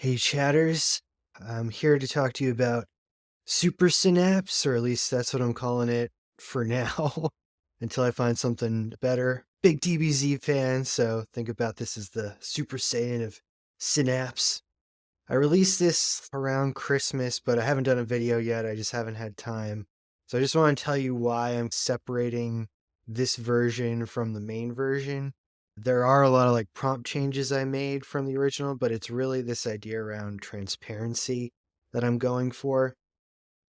Hey chatters, I'm here to talk to you about Super Synapse, or at least that's what I'm calling it for now, until I find something better. Big DBZ fan, so think about this as the Super Saiyan of Synapse. I released this around Christmas, but I haven't done a video yet. I just haven't had time. So I just want to tell you why I'm separating this version from the main version. There are a lot of like prompt changes I made from the original, but it's really this idea around transparency that I'm going for.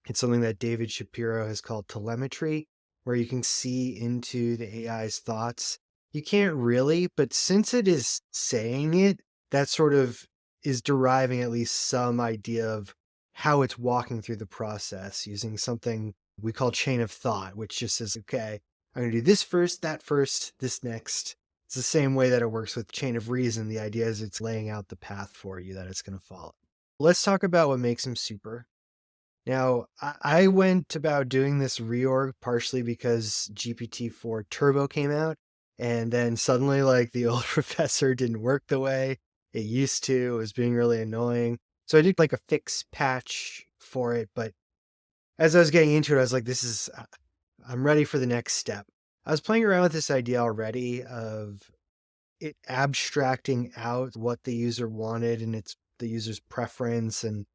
It's something that David Shapiro has called telemetry, where you can see into the AI's thoughts. You can't really, but since it is saying it, that sort of is deriving at least some idea of how it's walking through the process using something we call chain of thought, which just says, okay, I'm going to do this first, this next. It's the same way that it works with chain of reason. The idea is it's laying out the path for you that it's going to follow. Let's talk about what makes him super. Now, I went about doing this reorg partially because GPT-4 Turbo came out, and then suddenly, like, the old professor didn't work the way it used to. It was being really annoying. So I did like a fix patch for it, but as I was getting into it, I was like, I'm ready for the next step. I was playing around with this idea already of it abstracting out what the user wanted and it's the user's preference and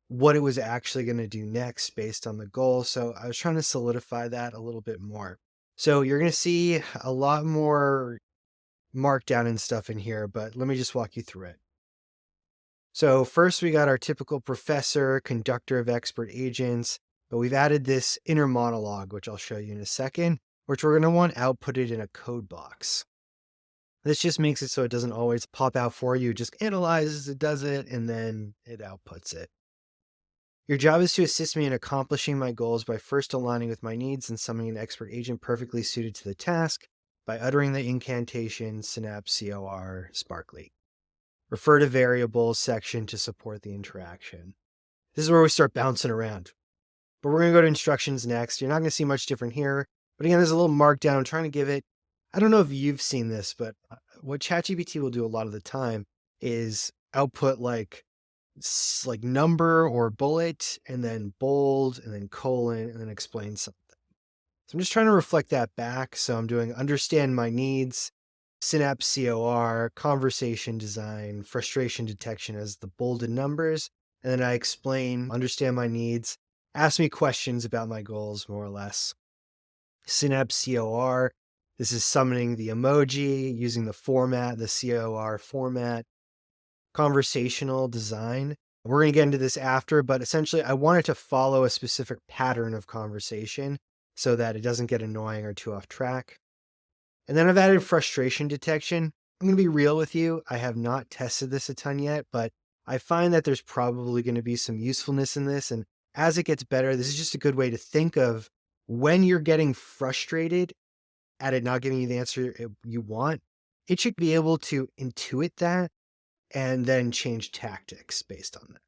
what it was actually going to do next based on the goal. So I was trying to solidify that a little bit more. So you're going to see a lot more markdown and stuff in here, but let me just walk you through it. So first we got our typical professor, conductor of expert agents, but we've added this inner monologue, which I'll show you in a second, which we're going to want outputted in a code box. This just makes it so it doesn't always pop out for you. It just analyzes it, does it, and then it outputs it. Your job is to assist me in accomplishing my goals by first aligning with my needs and summoning an expert agent perfectly suited to the task by uttering the incantation Synapse COR Sparkly. Refer to variables section to support the interaction. This is where we start bouncing around. But we're going to go to instructions next. You're not going to see much different here. But again, there's a little markdown. I'm trying to give it, I don't know if you've seen this, but what ChatGPT will do a lot of the time is output like number or bullet and then bold and then colon and then explain something. So I'm just trying to reflect that back. So I'm doing understand my needs, Synapse COR, conversation design, frustration detection as the bolded numbers. And then I explain, understand my needs, ask me questions about my goals, more or less. Synapse COR, this is summoning the emoji using the format, the COR format. Conversational design. We're going to get into this after, but essentially I want it to follow a specific pattern of conversation so that it doesn't get annoying or too off track. And then I've added frustration detection. I'm going to be real with you. I have not tested this a ton yet, but I find that there's probably going to be some usefulness in this. And as it gets better, this is just a good way to think of when you're getting frustrated at it not giving you the answer you want. It should be able to intuit that and then change tactics based on that.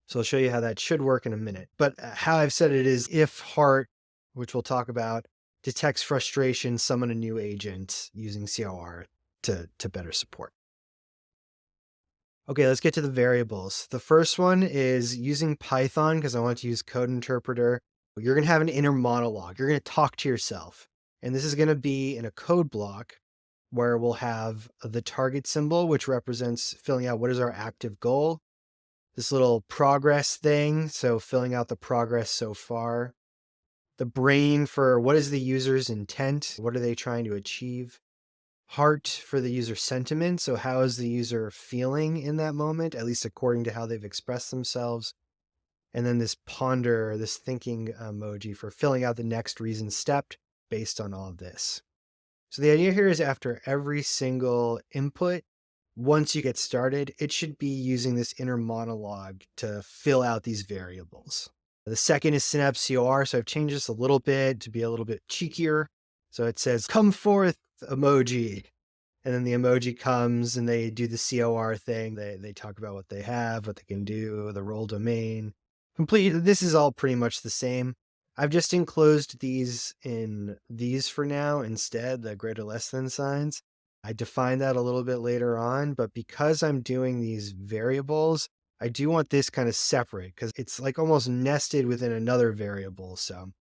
So I'll show you how that should work in a minute. But how I've said it is if heart, which we'll talk about, detects frustration, summon a new agent using COR to better support. Okay, let's get to the variables. The first one is using Python because I want to use code interpreter. You're going to have an inner monologue. You're going to talk to yourself. And this is going to be in a code block where we'll have the target symbol, which represents filling out what is our active goal. This little progress thing, so filling out the progress so far. The brain for what is the user's intent? What are they trying to achieve? Heart for the user sentiment, so how is the user feeling in that moment, at least according to how they've expressed themselves. And then this ponder, this thinking emoji for filling out the next reason stepped based on all of this. So the idea here is after every single input, once you get started, it should be using this inner monologue to fill out these variables. The second is Synapse COR, so I've changed this a little bit to be a little bit cheekier. So it says, come forth emoji. And then the emoji comes and they do the COR thing. They talk about what they have, what they can do, the role domain. This is all pretty much the same. I've just enclosed these in these for now instead, the greater less than signs. I define that a little bit later on, but because I'm doing these variables, I do want this kind of separate because it's like almost nested within another variable. So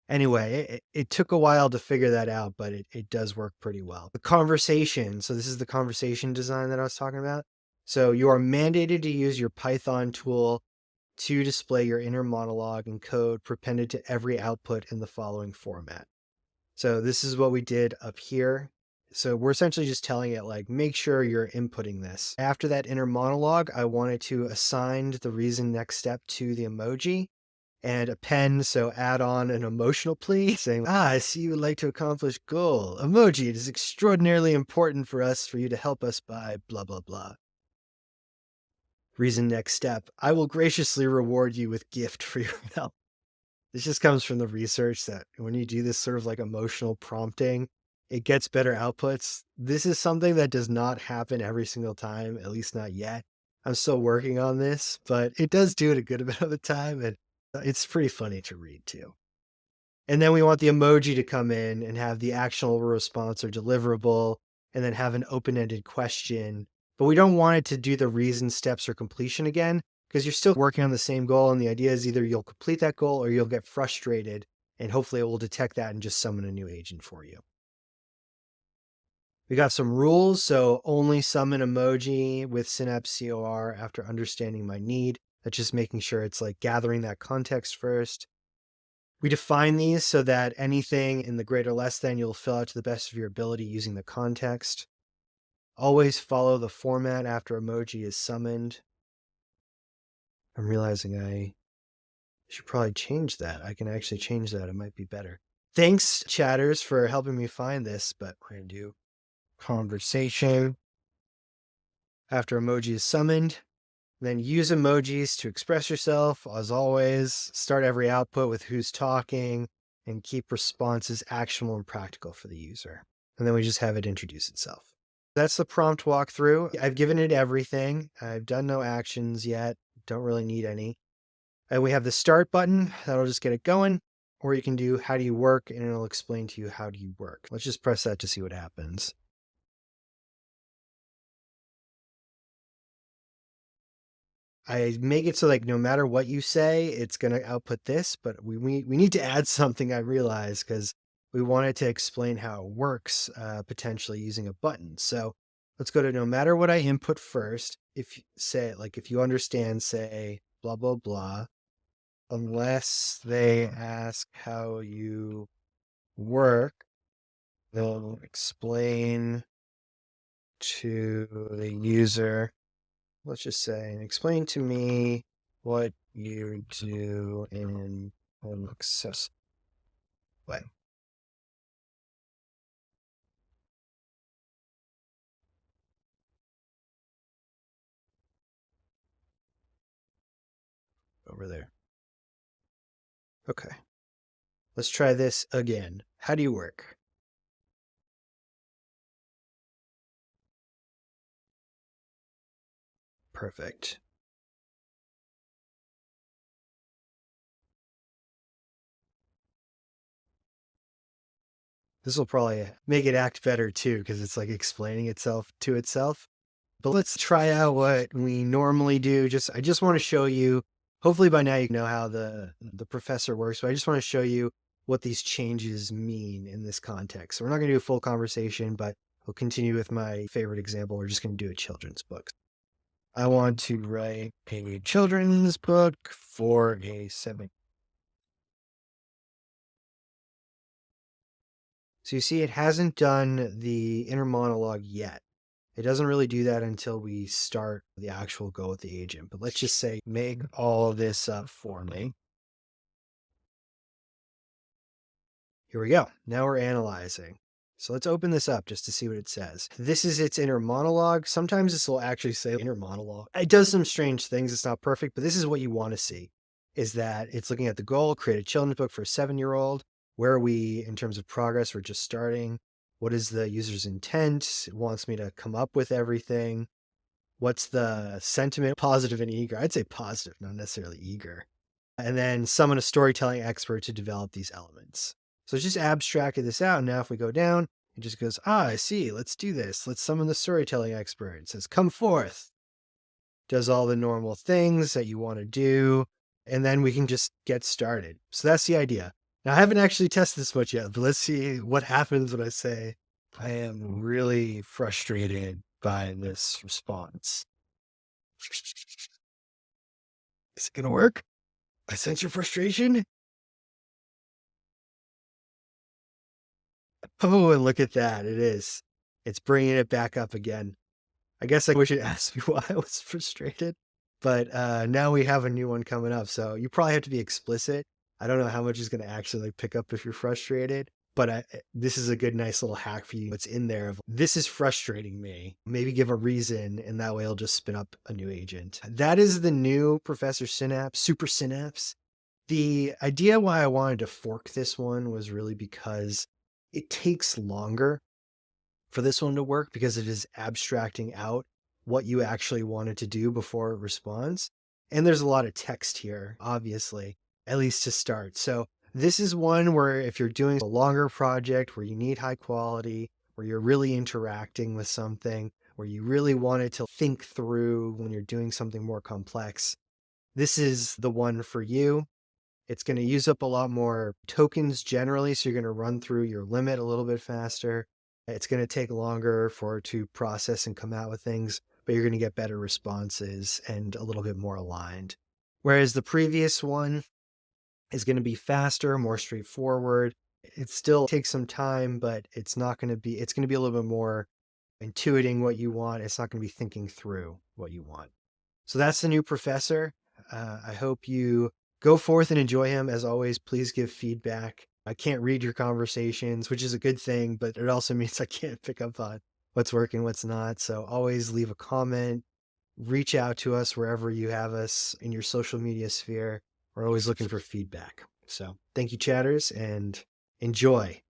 anyway, it took a while to figure that out, but it does work pretty well. The conversation. So this is the conversation design that I was talking about. So you are mandated to use your Python tool to display your inner monologue and code prepended to every output in the following format. So this is what we did up here. So we're essentially just telling it like, make sure you're inputting this. After that inner monologue, I wanted to assign the reason next step to the emoji and append. So add on an emotional plea saying, I see you would like to accomplish goal. Emoji, it is extraordinarily important for us for you to help us by blah, blah, blah. Reason next step, I will graciously reward you with gift for your help. This just comes from the research that when you do this sort of like emotional prompting, it gets better outputs. This is something that does not happen every single time, at least not yet. I'm still working on this, but it does do it a good amount of the time, and it's pretty funny to read too. And then we want the emoji to come in and have the actionable response or deliverable, and then have an open-ended question. But we don't want it to do the reason, steps, or completion again, because you're still working on the same goal. And the idea is either you'll complete that goal or you'll get frustrated, and hopefully it will detect that and just summon a new agent for you. We got some rules. So only summon emoji with Synapse COR after understanding my need. That's just making sure it's like gathering that context first. We define these so that anything in the greater less than you'll fill out to the best of your ability using the context. Always follow the format after emoji is summoned. I'm realizing I should probably change that. I can actually change that. It might be better. Thanks, chatters, for helping me find this, but we're going to do conversation after emoji is summoned. Then use emojis to express yourself. As always, start every output with who's talking and keep responses actionable and practical for the user. And then we just have it introduce itself. That's the prompt walkthrough. I've given it everything. I've done no actions yet. Don't really need any. And we have the start button. That'll just get it going. Or you can do how do you work, and it'll explain to you how do you work. Let's just press that to see what happens. I make it so like no matter what you say, it's going to output this, but we need to add something, I realize, because we wanted to explain how it works potentially using a button. So let's go to no matter what I input first. If you say, like, if you understand, say, blah, blah, blah, unless they ask how you work, they'll explain to the user. Let's just say, explain to me what you do in an accessible way. Over there. Okay. Let's try this again. How do you work? Perfect. This will probably make it act better too, because it's like explaining itself to itself. But let's try out what we normally do. I just want to show you, hopefully by now you know how the professor works, but I just want to show you what these changes mean in this context. So we're not going to do a full conversation, but we'll continue with my favorite example. We're just going to do a children's book. I want to write a children's book for a 7. So you see, it hasn't done the inner monologue yet. It doesn't really do that until we start the actual go with the agent. But let's just say, make all this up for me. Here we go. Now we're analyzing. So let's open this up just to see what it says. This is its inner monologue. Sometimes this will actually say inner monologue. It does some strange things. It's not perfect, but this is what you want to see, is that it's looking at the goal, create a children's book for a 7-year-old. Where are we in terms of progress? We're just starting. What is the user's intent? It wants me to come up with everything. What's the sentiment? Positive and eager. I'd say positive, not necessarily eager. And then summon a storytelling expert to develop these elements. So it's just abstracted this out. Now if we go down, It just goes, I see. Let's do this. Let's summon the storytelling expert. It says, come forth. Does all the normal things that you want to do. And then we can just get started. So that's the idea. Now, I haven't actually tested this much yet, but let's see what happens when I say, I am really frustrated by this response. Is it going to work? I sense your frustration. Oh, and look at that. It is. It's bringing it back up again. I guess I wish it asked me why I was frustrated, but now we have a new one coming up. So you probably have to be explicit. I don't know how much is going to actually pick up if you're frustrated, but this is a good, nice little hack for you. What's in there of this is frustrating me. Maybe give a reason, and that way it'll just spin up a new agent. That is the new Professor Synapse, Super Synapse. The idea why I wanted to fork this one was really because it takes longer for this one to work because it is abstracting out what you actually wanted to do before it responds. And there's a lot of text here, obviously, at least to start. So this is one where if you're doing a longer project where you need high quality, where you're really interacting with something, where you really wanted to think through when you're doing something more complex, this is the one for you. It's going to use up a lot more tokens generally, so you're going to run through your limit a little bit faster. It's going to take longer for it to process and come out with things, but you're going to get better responses and a little bit more aligned. Whereas the previous one is going to be faster, more straightforward. It still takes some time, but it's going to be a little bit more intuiting what you want. It's not going to be thinking through what you want. So that's the new professor. I hope you go forth and enjoy him. As always, please give feedback. I can't read your conversations, which is a good thing, but it also means I can't pick up on what's working, what's not. So always leave a comment, reach out to us wherever you have us in your social media sphere. We're always looking for feedback. So thank you, chatters, and enjoy.